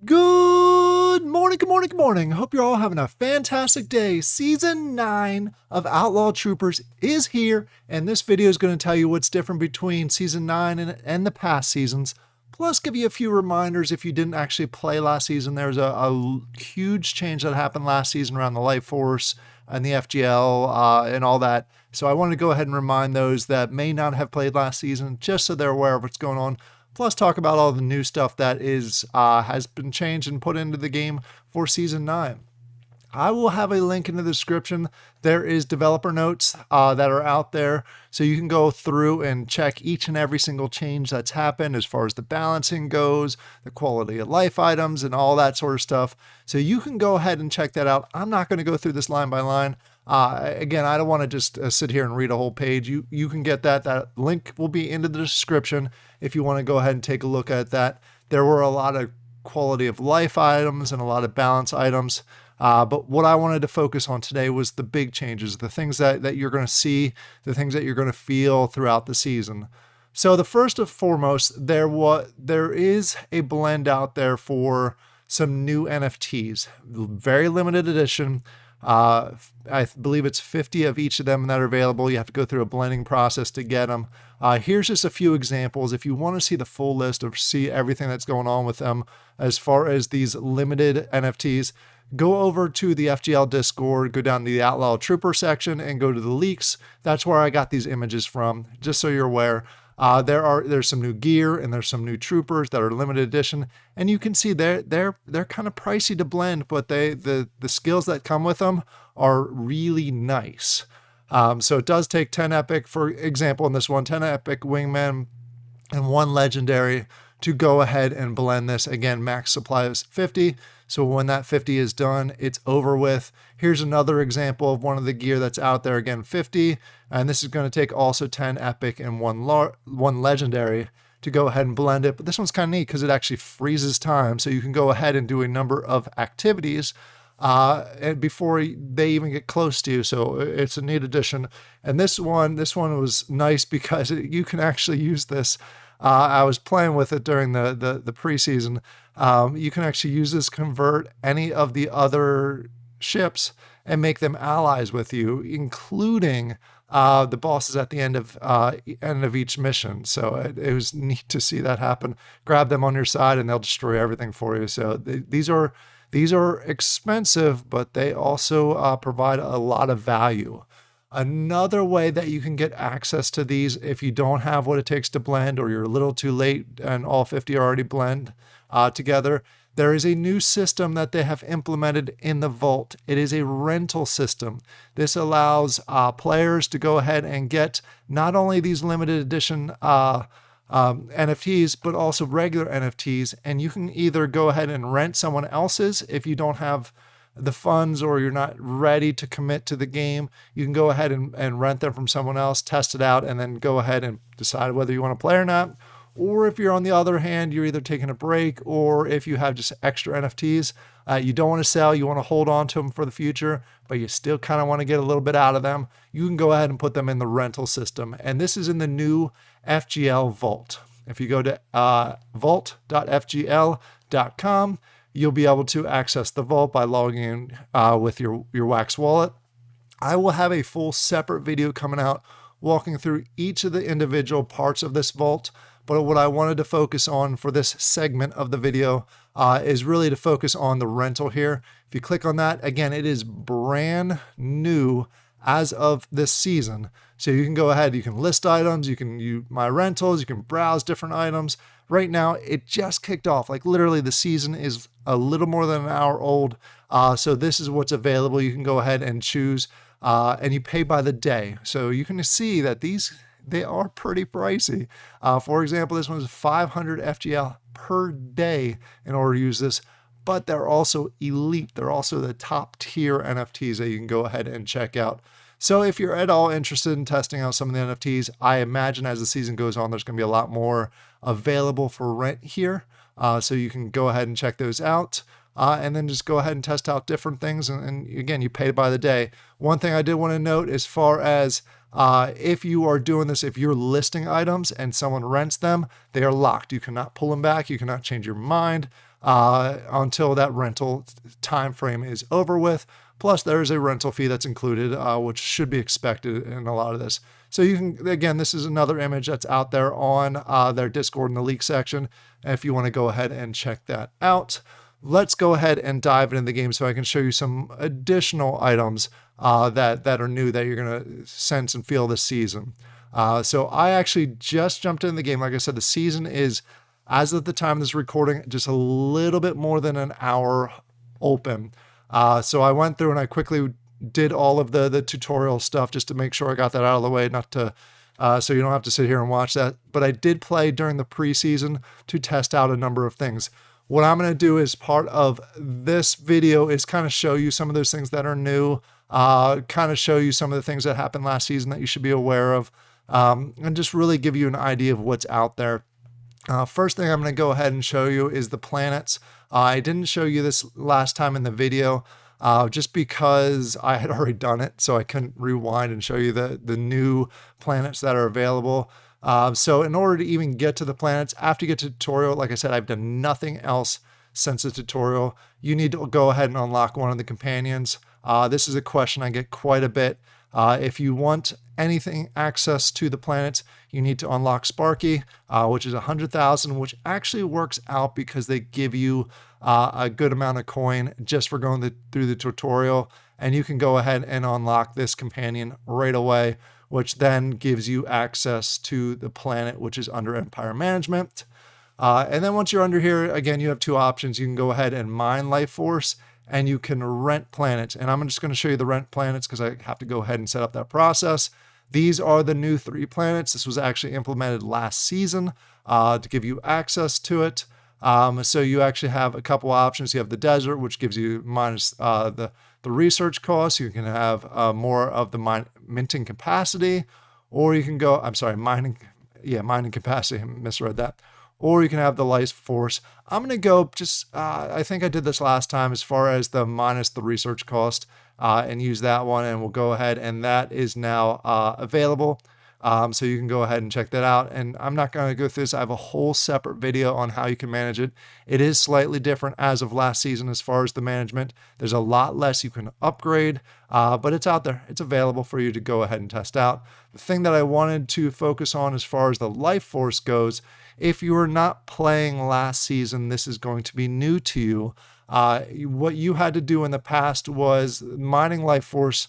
Good morning, good morning, good morning. Hope you're all having a fantastic day. Season 9 of Outlaw Troopers is here, and this video is going to tell you what's different between Season 9 and the past seasons. Plus, give you a few reminders if you didn't actually play last season. There's a huge change that happened last season around the Life Force and the FGL and all that. So I wanted to go ahead and remind those that may not have played last season, just so they're aware of what's going on. Plus, talk about all the new stuff that has been changed and put into the game for Season 9. I will have a link in the description. There is developer notes that are out there, so you can go through and check each and every single change that's happened as far as the balancing goes, the quality of life items, and all that sort of stuff. So you can go ahead and check that out. I'm not going to go through this line by line. Again, I don't want to just sit here and read a whole page. You can get that. That link will be in the description if you want to go ahead and take a look at that. There were a lot of quality of life items and a lot of balance items. But what I wanted to focus on today was the big changes, the things that you're going to see, the things that you're going to feel throughout the season. So the first and foremost, there is a blend out there for some new NFTs, very limited edition. I believe it's 50 of each of them that are available. You have to go through a blending process to get them. Here's just a few examples. If you want to see the full list or see everything that's going on with them as far as these limited NFTs, go over to the FGL Discord, go down to the Outlaw Trooper section and go to the leaks. That's where I got these images from, just so you're aware. There's some new gear and there's some new troopers that are limited edition, and you can see they're kind of pricey to blend, but the skills that come with them are really nice. So it does take 10 epic, for example, in this one, 10 epic wingmen and 1 legendary to go ahead and blend this. Again, max supply is 50. So when that 50 is done, it's over with. Here's another example of one of the gear that's out there. Again, 50. And this is going to take also 10 epic and one legendary to go ahead and blend it. But this one's kind of neat because it actually freezes time. So you can go ahead and do a number of activities and before they even get close to you. So it's a neat addition. And this one was nice because you can actually use this. I was playing with it during the preseason. You can actually use this, convert any of the other ships and make them allies with you, including the bosses at the end of each mission. So it was neat to see that happen. Grab them on your side and they'll destroy everything for you. So these are expensive, but they also provide a lot of value. Another way that you can get access to these, if you don't have what it takes to blend, or you're a little too late and all 50 are already blend together, there is a new system that they have implemented in the vault. It is a rental system. This allows players to go ahead and get not only these limited edition NFTs, but also regular NFTs. And you can either go ahead and rent someone else's if you don't have the funds or you're not ready to commit to the game. You can go ahead and rent them from someone else, test it out, and then go ahead and decide whether you want to play or not. Or if you're on the other hand, you're either taking a break, or if you have just extra NFTs, you don't want to sell, you want to hold on to them for the future, but you still kind of want to get a little bit out of them, you can go ahead and put them in the rental system. And this is in the new FGL Vault. If you go to vault.fgl.com, you'll be able to access the vault by logging in with your Wax wallet. I will have a full separate video coming out walking through each of the individual parts of this vault. But what I wanted to focus on for this segment of the video is really to focus on the rental here. If you click on that, again, it is brand new as of this season. So you can go ahead, you can list items, you can use my rentals, you can browse different items. Right now, it just kicked off. Like literally the season is a little more than an hour old. So this is what's available. You can go ahead and choose and you pay by the day. So you can see that they are pretty pricey. For example, this one's 500 FGL per day in order to use this, but they're also elite. They're also the top tier NFTs that you can go ahead and check out. So if you're at all interested in testing out some of the NFTs, I imagine as the season goes on, there's going to be a lot more available for rent here. So you can go ahead and check those out. And then just go ahead and test out different things. And again, you pay by the day. One thing I did want to note as far as if you are doing this, if you're listing items and someone rents them, they are locked. You cannot pull them back. You cannot change your mind. until that rental time frame is over with. Plus, there is a rental fee that's included, which should be expected in a lot of this. So you can, again, this is another image that's out there on their Discord in the leak section. If you want to go ahead and check that out. Let's go ahead and dive into the game so I can show you some additional items that are new that you're going to sense and feel this season. So I actually just jumped into the game. Like I said, the season is, as of the time of this recording, just a little bit more than an hour open. So I went through and I quickly did all of the tutorial stuff just to make sure I got that out of the way, not to so you don't have to sit here and watch that. But I did play during the preseason to test out a number of things. What I'm going to do as part of this video is kind of show you some of those things that are new, kind of show you some of the things that happened last season that you should be aware of, and just really give you an idea of what's out there. First thing I'm going to go ahead and show you is the planets. I didn't show you this last time in the video just because I had already done it, so I couldn't rewind and show you the new planets that are available. So in order to even get to the planets, after you get to the tutorial, like I said, I've done nothing else since the tutorial. You need to go ahead and unlock one of the companions. This is a question I get quite a bit. If you want anything access to the planets, you need to unlock Sparky, which is 100,000, which actually works out because they give you a good amount of coin just for going through the tutorial. And you can go ahead and unlock this companion right away, which then gives you access to the planet, which is under Empire Management. And then once you're under here, again, you have two options. You can go ahead and mine life force, and you can rent planets. And I'm just going to show you the rent planets because I have to go ahead and set up that process. These are the new 3 planets. This was actually implemented last season to give you access to it. So you actually have a couple options. You have the desert, which gives you minus the research costs. You can have more of the minting capacity, or you can go, I'm sorry, mining capacity, I misread that. Or you can have the life force. I'm going to go just, I think I did this last time as far as the minus the research cost and use that one. And we'll go ahead, and that is now available. So you can go ahead and check that out. And I'm not going to go through this. I have a whole separate video on how you can manage it. It is slightly different as of last season as far as the management. There's a lot less you can upgrade, but it's out there. It's available for you to go ahead and test out. The thing that I wanted to focus on as far as the life force goes, if you were not playing last season, this is going to be new to you. What you had to do in the past was mining life force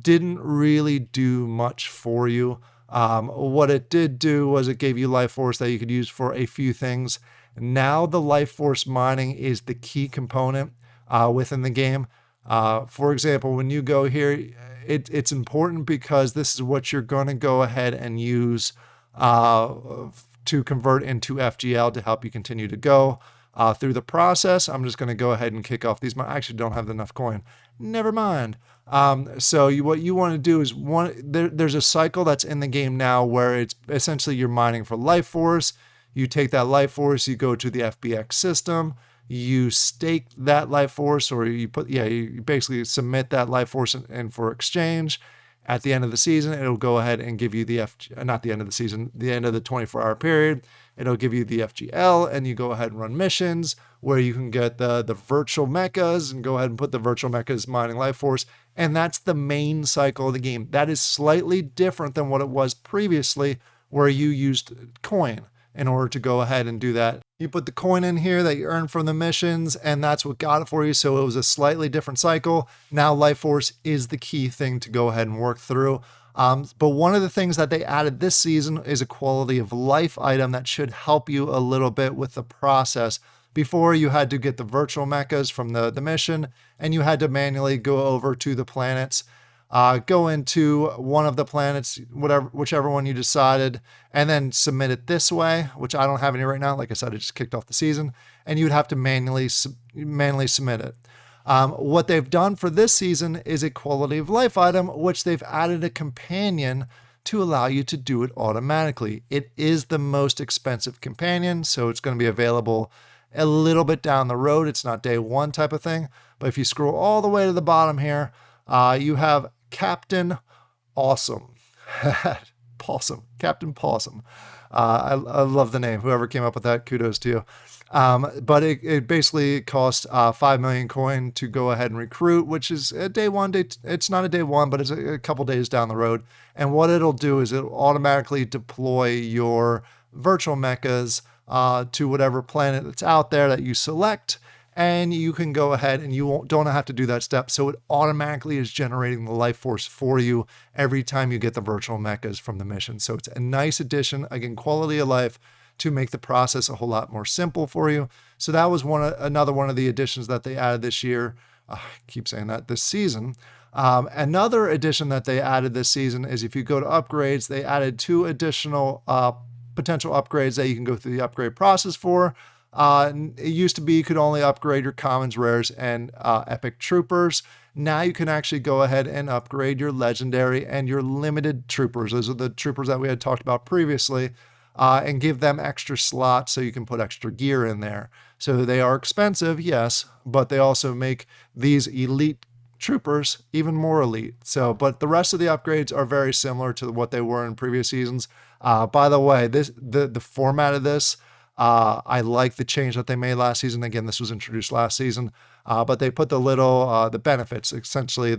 didn't really do much for you. What it did do was it gave you life force that you could use for a few things. Now the life force mining is the key component within the game. For example, when you go here, it's important because this is what you're going to go ahead and use to convert into FGL to help you continue to go through the process. I'm just going to go ahead and kick off these. I actually don't have enough coin. Never mind. So what you want to do is there's a cycle that's in the game now where it's essentially you're mining for life force. You take that life force, you go to the FBX system, you stake that life force, or you basically submit that life force in for exchange. At the end of the season, it'll go ahead and give you the not the end of the season, the end of the 24-hour period. It'll give you the FGL, and you go ahead and run missions where you can get the virtual mechas and go ahead and put the virtual mechas mining life force. And that's the main cycle of the game. That is slightly different than what it was previously, where you used coin in order to go ahead and do that. You put the coin in here that you earn from the missions, and that's what got it for you. So it was a slightly different cycle. Now life force is the key thing to go ahead and work through. But one of the things that they added this season is a quality of life item that should help you a little bit with the process. Before, you had to get the virtual mechas from the mission, and you had to manually go over to the planets, go into one of the planets, whichever one you decided, and then submit it this way, which I don't have any right now. Like I said, I just kicked off the season, and you'd have to manually submit it. What they've done for this season is a quality of life item, which they've added a companion to allow you to do it automatically. It is the most expensive companion, so it's going to be available a little bit down the road. It's not day one type of thing, but if you scroll all the way to the bottom here, you have Captain Awesome. Possum. Captain Possum. I love the name. Whoever came up with that, kudos to you. But it basically costs 5 million coin to go ahead and recruit, which is a day one. It's not a day one, but it's a couple days down the road. And what it'll do is it'll automatically deploy your virtual mechas to whatever planet that's out there that you select. And you can go ahead and don't have to do that step. So it automatically is generating the life force for you every time you get the virtual mechas from the mission. So it's a nice addition, again, quality of life, to make the process a whole lot more simple for you. So that was another one of the additions that they added this year. I keep saying that, this season. Another addition that they added this season is if you go to upgrades, they added 2 additional potential upgrades that you can go through the upgrade process for. It used to be you could only upgrade your commons, rares, and epic troopers. Now you can actually go ahead and upgrade your legendary and your limited troopers. Those are the troopers that we had talked about previously. And give them extra slots so you can put extra gear in there. So they are expensive, yes, but they also make these elite troopers even more elite. So, but the rest of the upgrades are very similar to what they were in previous seasons. By the way, the format of this, I like the change that they made last season. Again, this was introduced last season, but they put the benefits, essentially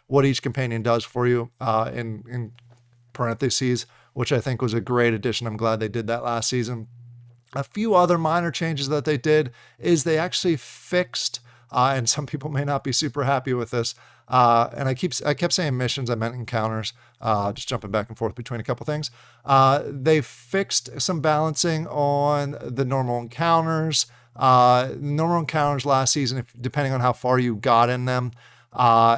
what each companion does for you in parentheses, which I think was a great addition. I'm glad they did that last season. A few other minor changes that they did is they actually fixed, and some people may not be super happy with this, and I kept saying missions, I meant encounters, just jumping back and forth between a couple things. They fixed some balancing on the normal encounters. Normal encounters last season, depending on how far you got in them,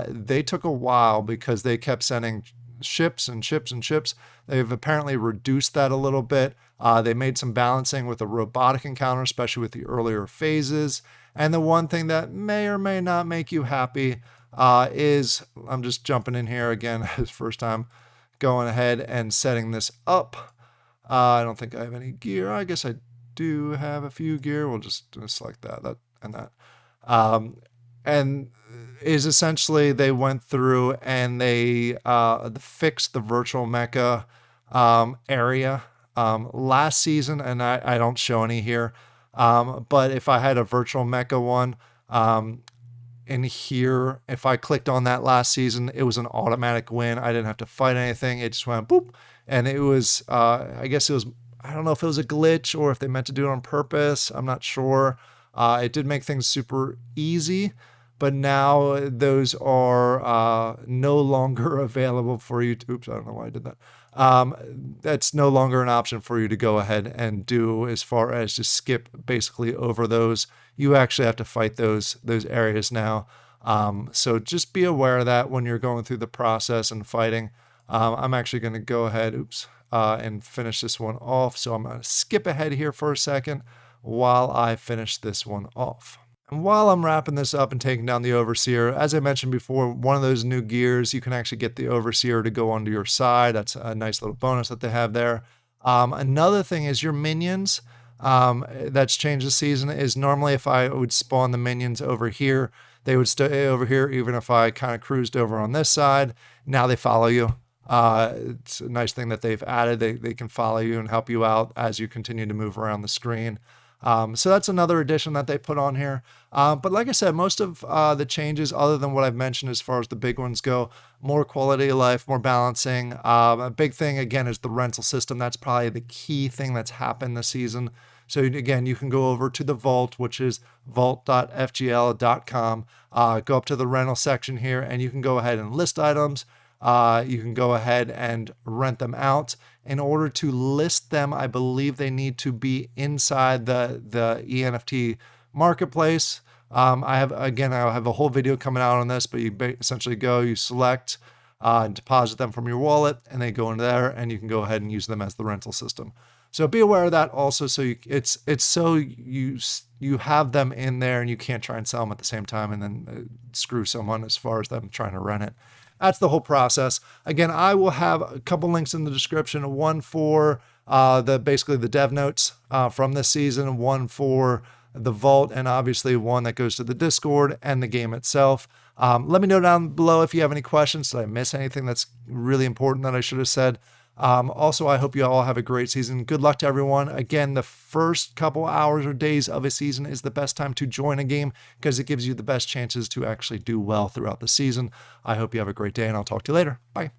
they took a while because they kept sending ships and ships and ships. They've apparently reduced that a little bit. They made some balancing with the robotic encounter, especially with the earlier phases. And the one thing that may or may not make you happy is, I'm just jumping in here again, it's first time going ahead and setting this up. I don't think I have any gear. I guess I do have a few gear. We'll just select that and that. And is essentially they went through and they fixed the virtual mecha area last season, and I don't show any here, but if I had a virtual mecha one in here, if I clicked on that last season, it was an automatic win. I didn't have to fight anything. It just went boop, and it was I guess it was, I don't know if it was a glitch or if they meant to do it on purpose. I'm not sure. It did make things super easy, but now those are no longer available for you to, oops, I don't know why I did that. That's no longer an option for you to go ahead and do, as far as just skip basically over those. You actually have to fight those areas now. So just be aware of that when you're going through the process and fighting. I'm actually going to go ahead, and finish this one off. So I'm going to skip ahead here for a second while I finish this one off. And while I'm wrapping this up and taking down the Overseer, as I mentioned before, one of those new gears, you can actually get the Overseer to go onto your side. That's a nice little bonus that they have there. Another thing is your minions. That's changed this season, is normally if I would spawn the minions over here, they would stay over here even if I kind of cruised over on this side. Now they follow you. It's a nice thing that they've added. They can follow you and help you out as you continue to move around the screen. So that's another addition that they put on here. But like I said, most of the changes, other than what I've mentioned as far as the big ones go, more quality of life, more balancing. A big thing, again, is the rental system. That's probably the key thing that's happened this season. So again, you can go over to the vault, which is vault.fgl.com, go up to the rental section here, and you can go ahead and list items. You can go ahead and rent them out. In order to list them, I believe they need to be inside the NFT marketplace. I have a whole video coming out on this, but you essentially you select and deposit them from your wallet, and they go in there, and you can go ahead and use them as the rental system. So be aware of that also. So it's so you have them in there, and you can't try and sell them at the same time and then screw someone as far as them trying to rent it. That's the whole process. Again, I will have a couple links in the description. One for basically the dev notes from this season, one for the vault, and obviously one that goes to the Discord and the game itself. Let me know down below if you have any questions. Did I miss anything that's really important that I should have said? Also, I hope you all have a great season. Good luck to everyone. Again, the first couple hours or days of a season is the best time to join a game because it gives you the best chances to actually do well throughout the season. I hope you have a great day, and I'll talk to you later. Bye.